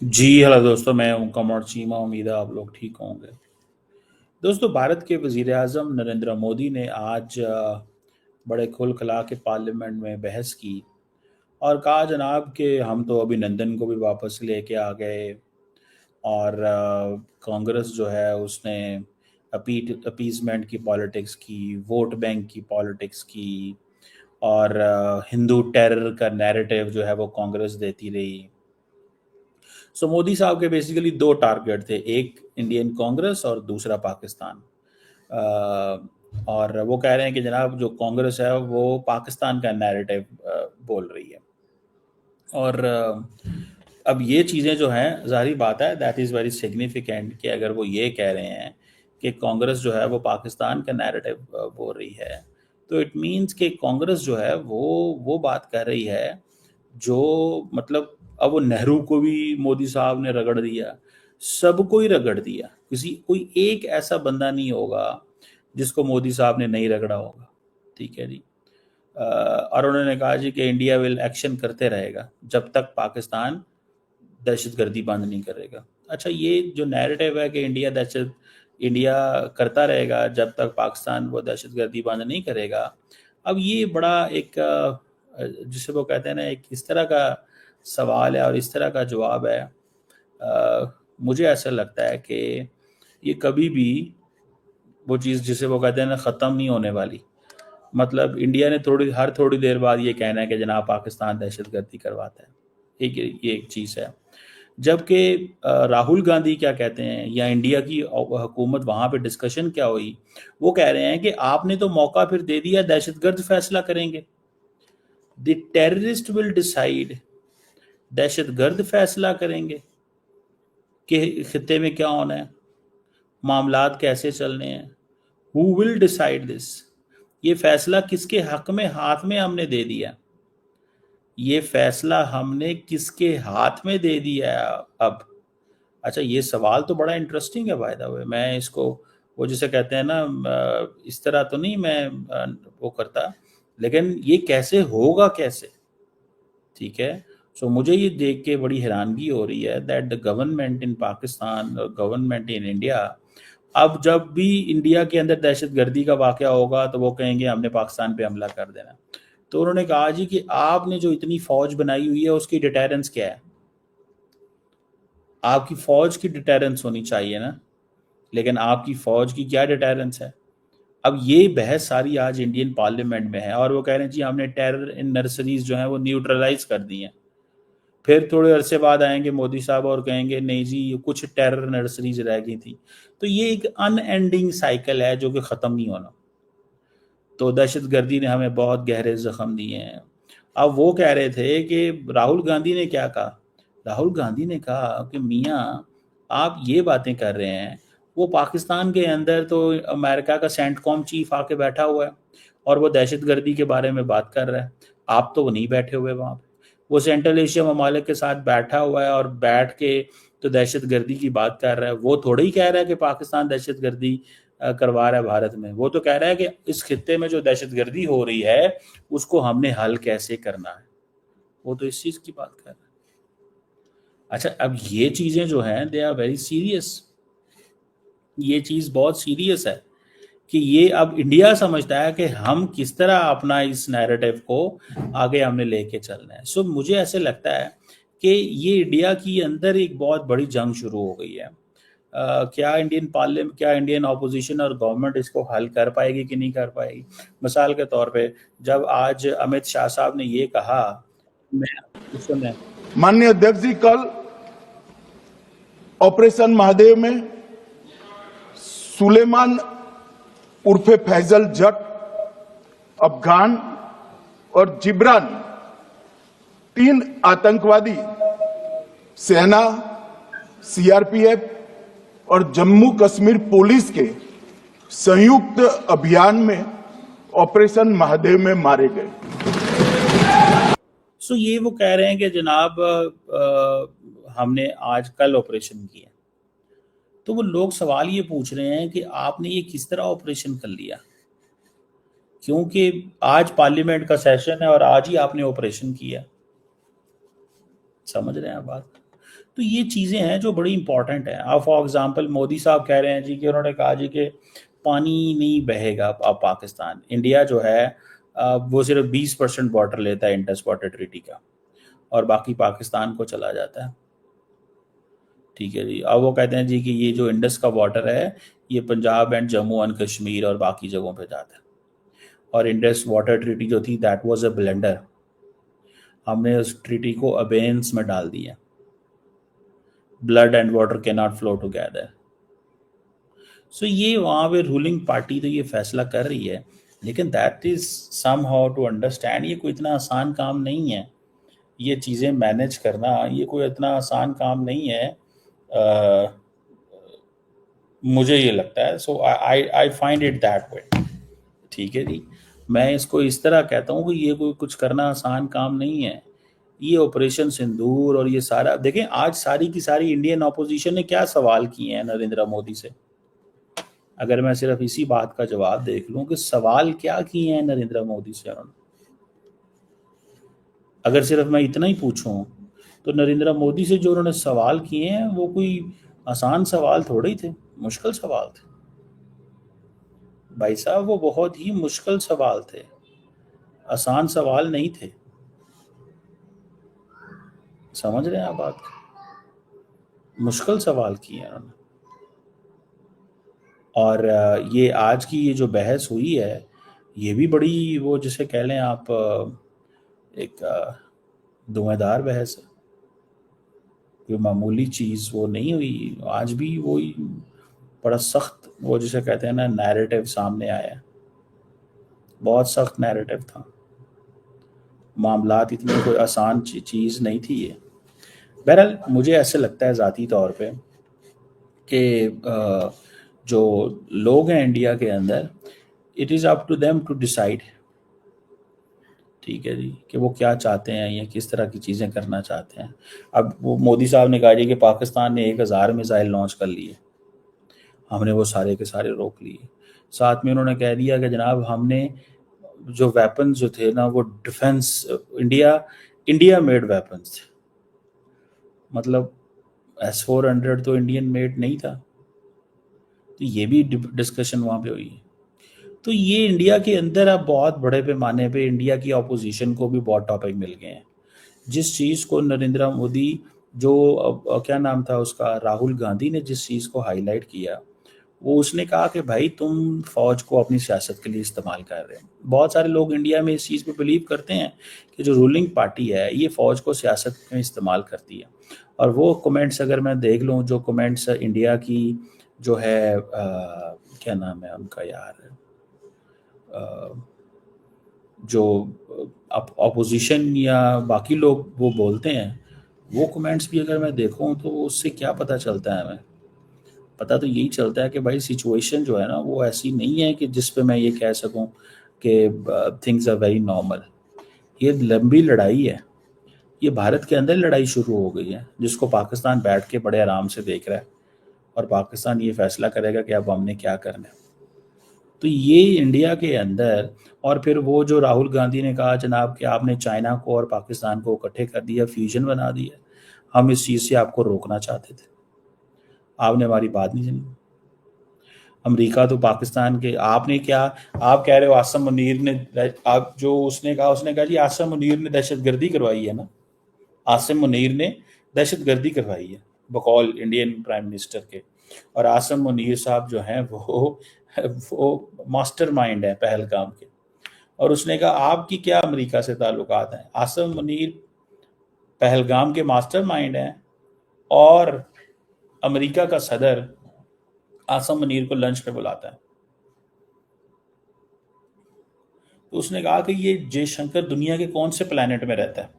जी hello दोस्तों, मैं हूं कमर चीमा। उम्मीद है आप लोग ठीक होंगे। दोस्तों, भारत के वजीर आज़म नरेंद्र मोदी ने आज बड़े खुल खला के पार्लियामेंट में बहस की और कहा जनाब कि हम तो अभिनंदन को भी वापस लेके आ गए। और कांग्रेस जो है उसने अपीजमेंट की पॉलिटिक्स की, वोट बैंक की पॉलिटिक्स की, और हिंदू टेरर का नैरेटिव जो है वो कांग्रेस देती रही। सो मोदी साहब के बेसिकली दो टारगेट थे, एक इंडियन कांग्रेस और दूसरा पाकिस्तान। और वो कह रहे हैं कि जनाब जो कांग्रेस है वो पाकिस्तान का नैरेटिव बोल रही है। और अब ये चीज़ें जो हैं, ज़ाहिर बात है दैट इज़ वेरी सिग्निफिकेंट कि अगर वो ये कह रहे हैं कि कांग्रेस जो है वो पाकिस्तान का नैरेटिव बोल रही है, तो इट मीन्स कि कांग्रेस जो है वो बात कर रही है जो, मतलब अब वो नेहरू को भी मोदी साहब ने रगड़ दिया, सबको ही रगड़ दिया। कोई एक ऐसा बंदा नहीं होगा जिसको मोदी साहब ने नहीं रगड़ा होगा। ठीक है जी। और उन्होंने कहा जी कि इंडिया विल एक्शन करते रहेगा जब तक पाकिस्तान दहशतगर्दी बंद नहीं करेगा। अच्छा, ये जो नैरेटिव है कि इंडिया करता रहेगा जब तक पाकिस्तान वो दहशतगर्दी बंद नहीं करेगा, अब ये बड़ा एक जिसे वो कहते हैं ना, एक इस तरह का सवाल है और इस तरह का जवाब है। मुझे ऐसा लगता है कि ये कभी भी वो चीज़ जिसे वो कहते हैं ना ख़त्म नहीं होने वाली। मतलब इंडिया ने हर थोड़ी देर बाद ये कहना है कि जनाब पाकिस्तान दहशतगर्दी करवाता है। ये एक चीज़ है। जबकि राहुल गांधी क्या कहते हैं, या इंडिया की हुकूमत वहाँ पे डिस्कशन क्या हुई, वो कह रहे हैं कि आपने तो मौका फिर दे दिया, दहशतगर्द फैसला करेंगे। द टेररिस्ट विल डिसाइड, दहशतगर्द फैसला करेंगे कि खित्ते में क्या होना है, मामलात कैसे चलने हैं। हु विल डिसाइड दिस, ये फैसला किसके हक में, हाथ में हमने दे दिया, ये फैसला हमने किसके हाथ में दे दिया है अब। अच्छा, ये सवाल तो बड़ा इंटरेस्टिंग है बाय द वे। मैं इसको, वो जिसे कहते हैं ना, इस तरह तो नहीं मैं वो करता, लेकिन ये कैसे होगा, कैसे? ठीक है। सो मुझे ये देख के बड़ी हैरानगी हो रही है that the government in Pakistan और गवर्नमेंट इन इंडिया, अब जब भी इंडिया के अंदर दहशतगर्दी का वाकया होगा तो वो कहेंगे हमने पाकिस्तान पे हमला कर देना। तो उन्होंने कहा जी कि आपने जो इतनी फौज बनाई हुई है उसकी डिटेरेंस क्या है? आपकी फौज की डिटेरेंस होनी चाहिए ना, लेकिन आपकी फौज की क्या डिटेरेंस है? अब ये बहस सारी आज इंडियन पार्लियामेंट में है और वो कह रहे हैं जी हमने टेरर इन नर्सरीज जो हैं वो न्यूट्रलाइज कर दी हैं। फिर थोड़े अरसे बाद आएंगे मोदी साहब और कहेंगे नहीं जी ये कुछ टेरर नर्सरीज रह गई थी। तो ये एक अनएंडिंग साइकिल है जो कि ख़त्म नहीं होना। तो दहशतगर्दी ने हमें बहुत गहरे जख्म दिए हैं। अब वो कह रहे थे कि राहुल गांधी ने क्या कहा, राहुल गांधी ने कहा कि मियाँ आप ये बातें कर रहे हैं, वो पाकिस्तान के अंदर तो अमेरिका का सेंटकॉम चीफ आके बैठा हुआ है और वो दहशतगर्दी के बारे में बात कर रहा है। आप तो वो नहीं बैठे हुए वहाँ पे, वो सेंट्रल एशिया ममालिक के साथ बैठा हुआ है और बैठ के तो दहशतगर्दी की बात कर रहा है। वो थोड़ा ही कह रहा है कि पाकिस्तान दहशतगर्दी करवा रहा है भारत में। वो तो कह रहा है कि इस खित्ते में जो दहशतगर्दी हो रही है उसको हमने हल कैसे करना है। वो तो इस चीज़ की बात कर रहा है। अच्छा, अब ये चीज़ें जो हैं दे आर वेरी सीरियस। ये चीज़ बहुत सीरियस है कि ये अब इंडिया समझता है कि हम किस तरह अपना इस नैरेटिव को आगे हमने लेके चलना है। सो मुझे ऐसे लगता है कि ये इंडिया की अंदर एक बहुत बड़ी जंग शुरू हो गई है। क्या इंडियन पार्लियामेंट, क्या इंडियन ऑपोजिशन और गवर्नमेंट इसको हल कर पाएगी कि नहीं कर पाएगी? मिसाल के तौर पे जब आज अमित शाह साहब ने ये कहा, मैं सुने। माननीय अध्यक्ष जी, कल ऑपरेशन महादेव में सुलेमान उर्फे फैजल जट, अफगान और जिब्रान, 3 आतंकवादी सेना, सीआरपीएफ और जम्मू कश्मीर पुलिस के संयुक्त अभियान में ऑपरेशन महादेव में मारे गए। सो ये वो कह रहे हैं कि जनाब हमने आज कल ऑपरेशन किया। तो वो लोग सवाल ये पूछ रहे हैं कि आपने ये किस तरह ऑपरेशन कर लिया, क्योंकि आज पार्लियामेंट का सेशन है और आज ही आपने ऑपरेशन किया। समझ रहे हैं आप बात? तो ये चीज़ें हैं जो बड़ी इंपॉर्टेंट हैं। अब फॉर एग्जांपल मोदी साहब कह रहे हैं जी कि उन्होंने कहा जी कि पानी नहीं बहेगा अब पाकिस्तान, इंडिया जो है वो सिर्फ 20% वाटर लेता है इंडस वाटर ट्रीटी का, और बाकी पाकिस्तान को चला जाता है। ठीक है जी। अब वो कहते हैं जी कि ये जो इंडस का वाटर है ये पंजाब एंड जम्मू एंड कश्मीर और बाकी जगहों पे जाता है, और इंडस वाटर ट्रीटी जो थी दैट वाज अ ब्लेंडर, हमने उस ट्रीटी को अबेंस में डाल दिया। Blood and water can not flow together. So ये वहाँ पे रूलिंग पार्टी तो ये फैसला कर रही है, लेकिन that is somehow to understand, ये कोई इतना आसान काम नहीं है। ये चीज़ें मैनेज करना ये कोई इतना आसान काम नहीं है। मुझे ये लगता है, so I I find it that way. ठीक है जी। मैं इसको इस तरह कहता हूँ कि ये कोई कुछ करना आसान काम नहीं है। ये ऑपरेशन सिंदूर और ये सारा देखें, आज सारी की सारी इंडियन ऑपोजिशन ने क्या सवाल किए हैं नरेंद्र मोदी से। अगर मैं सिर्फ इसी बात का जवाब देख लूं कि सवाल क्या किए हैं नरेंद्र मोदी से उन्होंने, अगर सिर्फ मैं इतना ही पूछूं तो नरेंद्र मोदी से जो उन्होंने सवाल किए हैं वो कोई आसान सवाल थोड़े ही थे, मुश्किल सवाल थे भाई साहब, वो बहुत ही मुश्किल सवाल थे, आसान सवाल नहीं थे। समझ रहे हैं आप बात को? मुश्किल सवाल किए हैं उन्होंने। और ये आज की ये जो बहस हुई है ये भी बड़ी वो जिसे कह लें आप एक धुआंधार बहस है, कोई मामूली चीज़ वो नहीं हुई। आज भी वही बड़ा सख्त वो जिसे कहते हैं ना नैरेटिव सामने आया, बहुत सख्त नैरेटिव था, मामलात इतनी कोई आसान चीज़ नहीं थी ये। बहरहाल मुझे ऐसे लगता है ज़ाती तौर पे कि जो लोग हैं इंडिया के अंदर, it is up to them to decide, ठीक है जी, कि वो क्या चाहते हैं या किस तरह की चीज़ें करना चाहते हैं। अब वो मोदी साहब ने कहा जी कि पाकिस्तान ने 1000 मिसाइल लॉन्च कर लिए, हमने वो सारे के सारे रोक लिए। साथ में उन्होंने कह दिया कि जनाब हमने जो वेपन्स जो थे ना वो डिफेंस इंडिया मेड वेपन्स थे, मतलब S-400 तो इंडियन मेड नहीं था। तो ये भी डिस्कशन वहाँ पे हुई। तो ये इंडिया के अंदर अब बहुत बड़े पैमाने पे इंडिया की अपोजिशन को भी बहुत टॉपिक मिल गए हैं। जिस चीज़ को नरेंद्र मोदी जो क्या नाम था उसका, राहुल गांधी ने जिस चीज़ को हाईलाइट किया वो उसने कहा कि भाई तुम फौज को अपनी सियासत के लिए इस्तेमाल कर रहे हो। बहुत सारे लोग इंडिया में इस चीज़ पे बिलीव करते हैं कि जो रूलिंग पार्टी है ये फौज को सियासत में इस्तेमाल करती है। और वो कमेंट्स अगर मैं देख लूँ, जो कमेंट्स इंडिया की जो है क्या नाम है उनका यार, जो अपोजिशन या बाकी लोग वो बोलते हैं, वो कमेंट्स भी अगर मैं देखूं तो उससे क्या पता चलता है हमें, पता तो यही चलता है कि भाई सिचुएशन जो है ना वो ऐसी नहीं है कि जिस पे मैं ये कह सकूं कि थिंग्स आर वेरी नॉर्मल। ये लंबी लड़ाई है, ये भारत के अंदर लड़ाई शुरू हो गई है जिसको पाकिस्तान बैठ के बड़े आराम से देख रहा है, और पाकिस्तान ये फैसला करेगा कि अब हमने क्या करना है। तो ये इंडिया के अंदर, और फिर वो जो राहुल गांधी ने कहा जनाब कि आपने चाइना को और पाकिस्तान को इकट्ठे कर दिया, फ्यूजन बना दिया, हम इस चीज़ से आपको रोकना चाहते थे, आपने हमारी बात नहीं सुनी। अमेरिका तो पाकिस्तान के, आपने क्या, आप कह रहे हो आसम मुनीर ने, आप जो उसने कहा जी आसम मुनीर ने दहशतगर्दी करवाई है ना, आसिम मुनीर ने दहशतगर्दी करवाई है बकौल इंडियन प्राइम मिनिस्टर के। और आसिम मुनीर साहब जो हैं वो मास्टरमाइंड है पहलगाम के। और उसने कहा आपकी क्या अमेरिका से ताल्लुकात हैं? आसिम मुनीर पहलगाम के मास्टरमाइंड हैं, और अमेरिका का सदर आसिम मुनीर को लंच पे बुलाता है। तो उसने कहा कि ये जयशंकर दुनिया के कौन से प्लेनेट में रहता है,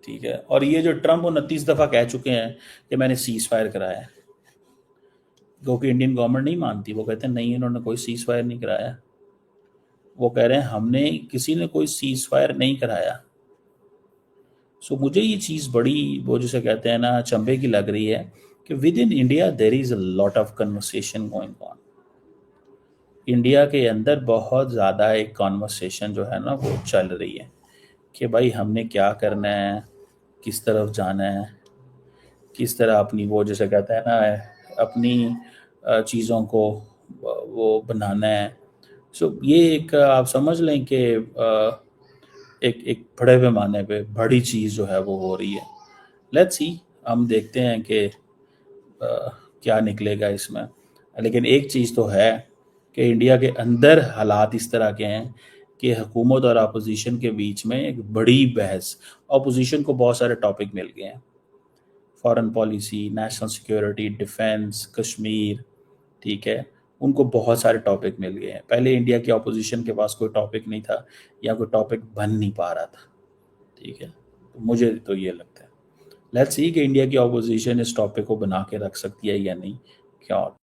ठीक है। और ये जो ट्रंप 29 दफ़ा कह चुके हैं कि मैंने सीज फायर कराया है, क्योंकि इंडियन गवर्नमेंट नहीं मानती, वो कहते हैं नहीं इन्होंने कोई सीज फायर नहीं कराया। वो कह रहे हैं हमने किसी ने कोई सीज फायर नहीं कराया। सो मुझे ये चीज़ बड़ी वो जिसे कहते हैं ना चंबे की लग रही है कि with in India there is a lot of conversation going on. India के अंदर बहुत ज़्यादा एक कॉन्वर्सेशन जो है ना वो चल रही है कि भाई हमने क्या करना है, किस तरफ जाना है, किस तरह अपनी वो जैसे कहते हैं ना अपनी चीज़ों को वो बनाना है। सो ये एक आप समझ लें कि एक एक बड़े पैमाने पे बड़ी चीज़ जो है वो हो रही है। लेट्स सी, हम देखते हैं कि क्या निकलेगा इसमें। लेकिन एक चीज़ तो है कि इंडिया के अंदर हालात इस तरह के हैं कि हुकूमत और अपोजिशन के बीच में एक बड़ी बहस, अपोजिशन को बहुत सारे टॉपिक मिल गए हैं, foreign policy, national security, defence, Kashmir, ठीक है, उनको बहुत सारे टॉपिक मिल गए हैं। पहले इंडिया की अपोजिशन के पास कोई टॉपिक नहीं था या कोई टॉपिक बन नहीं पा रहा था, ठीक है। तो मुझे तो ये लगता है, लेट्स सी कि इंडिया की अपोजिशन इस टॉपिक को बना के रख सकती है या नहीं, क्या